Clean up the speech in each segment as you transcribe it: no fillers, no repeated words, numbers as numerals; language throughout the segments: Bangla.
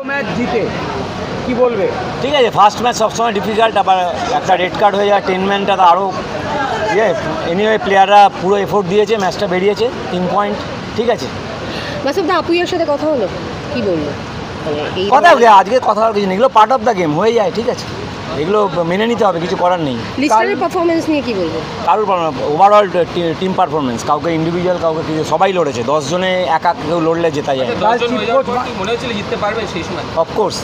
ম্যাচ জিতে কি বলবে? ঠিক আছে, ফার্স্ট ম্যাচ সবসময় ডিফিকাল্ট, আবার একটা রেড কার্ড হয়ে যায় 10 ম্যানটা তো আরও এনিওয়ে প্লেয়াররা পুরো এফোর্ট দিয়েছে, ম্যাচটা বেরিয়েছে 3 পয়েন্ট, ঠিক আছে। মাসুদা আপুইয়ের সাথে কথা হলো, কি বললো? কথা আজকে কথা হওয়ার কিছু নেই, এগুলো পার্ট অফ দ্য গেম, হয়ে যায়, ঠিক আছে, এগুলো মেনে নিতে হবে, কিছু করার নেই। লিস্টারের পারফরমেন্স নিয়ে কি বলবো? কারোর ওভারঅল টিম পারফরমেন্স, কাউকে ইন্ডিভিজুয়াল, কাউকে সবাই লড়েছে, 10 জনে একা কেউ লড়লে জেতা যায়। মনে হচ্ছিল জিততে পারবে সেই সময়, অফকোর্স,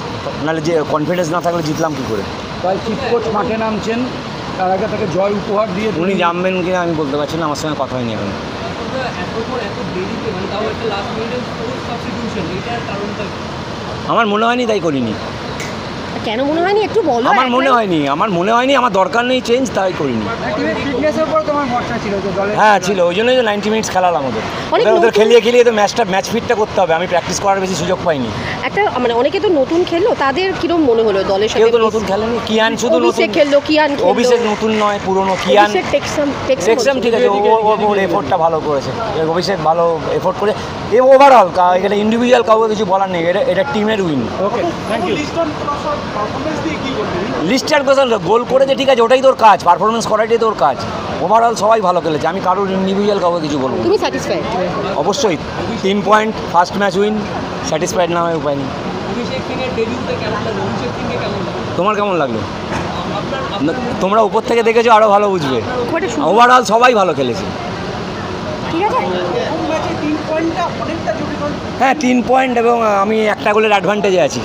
নাহলে যে কনফিডেন্স না থাকলে জিতলাম কী করে। তাই চিফ কোচ মাঠে নামছেন, তার আগে তাকে জয় উপহার দিয়ে উনি জানবেন কিনা আমি বলতে পারছি না, আমার সঙ্গে কথা হয়নি এখন। আমার মনে হয়নি, তাই করিনি। কেন মনে হয়নি একটু বলো? আমার মনে হয়নি, আমার দরকার নেই চেঞ্জ, তাই করিনি। হ্যাঁ ছিল, ওই জন্যই তো 90 মিনিটস খেলালাম ওদের খেলিয়ে তো ম্যাচ ফিটটা করতে হবে, আমি প্র্যাকটিস করার বেশি সুযোগ পাইনি। একটা মানে অনেকে তো নতুন খেললো, তাদের কিরকম মনে হলো দলের সাথে? কেউ তো নতুন খেলেনি, কিয়ান শুধু নতুন খেললো, অভিষেক নতুন নয়, পুরনো কিয়ান টেক্সাম, ঠিক আছে, ওর এফোর্টটা ভালো করেছে, অভিষেক ভালো এফোর্ট করে, ওভারঅল এখানে ইন্ডিভিজুয়াল কাউকে কিছু বলার নেই, এটা টিমের win. Okay, thank you. Leicester গোল করেছে, ঠিক আছে, ওটাই তোর কাজ, পারফরমেন্স করাটাই তোর কাজ। ওভারঅল সবাই ভালো খেলেছে, আমি কারোর ইন্ডিভিজুয়াল কাউকে কিছু বলবো। তুমি স্যাটিসফাইড? অবশ্যই, 3 point, first match win, satisfied না হয় উপায় নেই। তোমার কেমন লাগলো? তোমরা উপর থেকে দেখেছো, আরও ভালো বুঝবে। ওভারঅল সবাই ভালো খেলেছে। ঠিক আছে, হ্যাঁ 3 পয়েন্ট এবং আমি একটা গোলের অ্যাডভান্টেজে আছি।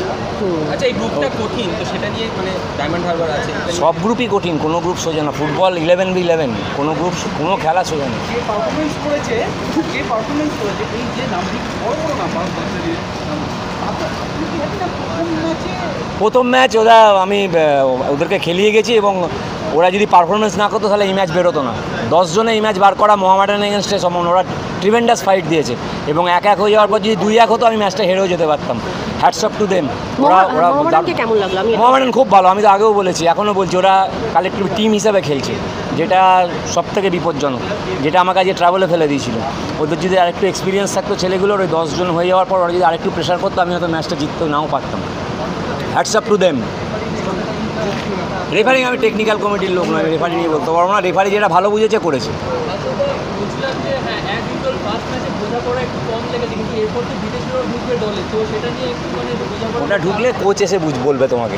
আচ্ছা, এই গ্রুপটা কঠিন তো, সেটা নিয়ে মানে ডায়মন্ড হারবার আছে, সব গ্রুপই কঠিন, কোনো গ্রুপ সোজা না, ফুটবল 11v11, কোনো খেলা সোজা না। প্রথম ম্যাচ ওদেরকে খেলিয়ে গেছি, এবং ওরা যদি পারফরমেন্স না করতো তাহলে এই ম্যাচ বেরোতো না। 10 জনে এই ম্যাচ বার করা মোহামেডান এগেনস্টে সম্ভব, ওরা ট্রিমেন্ডাস ফাইট দিয়েছে, এবং 1-1 হয়ে যাওয়ার পর যদি 2-1 হতো আমি ম্যাচটা হেরেও যেতে পারতাম। Hats off to them. কেমন লাগলো? মোহামেডান খুব ভালো, আমি তো আগেও বলেছি, এখনও বলছি, ওরা কালেক্টিভ টিম হিসাবে খেলছে, যেটা সব থেকে বিপজ্জনক, যেটা আমাকে আজকে ট্রাভেলে ফেলে দিয়েছিল। ওদের যদি আরেকটু এক্সপিরিয়েন্স থাকতো ছেলেগুলোর, ওই 10 জন হয়ে যাওয়ার পর ওরা যদি আরেকটু প্রেশার করতো, আমি হয়তো ম্যাচটা জিততেও নাও পারতাম। Hats off to them. Referring, আমি টেকনিক্যাল কমিটির লোক নয়, রেফারি নিয়ে বলতে পারবো না, রেফারি যেটা ভালো বুঝেছে করেছে। ওটা ঢুকলে কোচ এসে বলবে তোমাকে।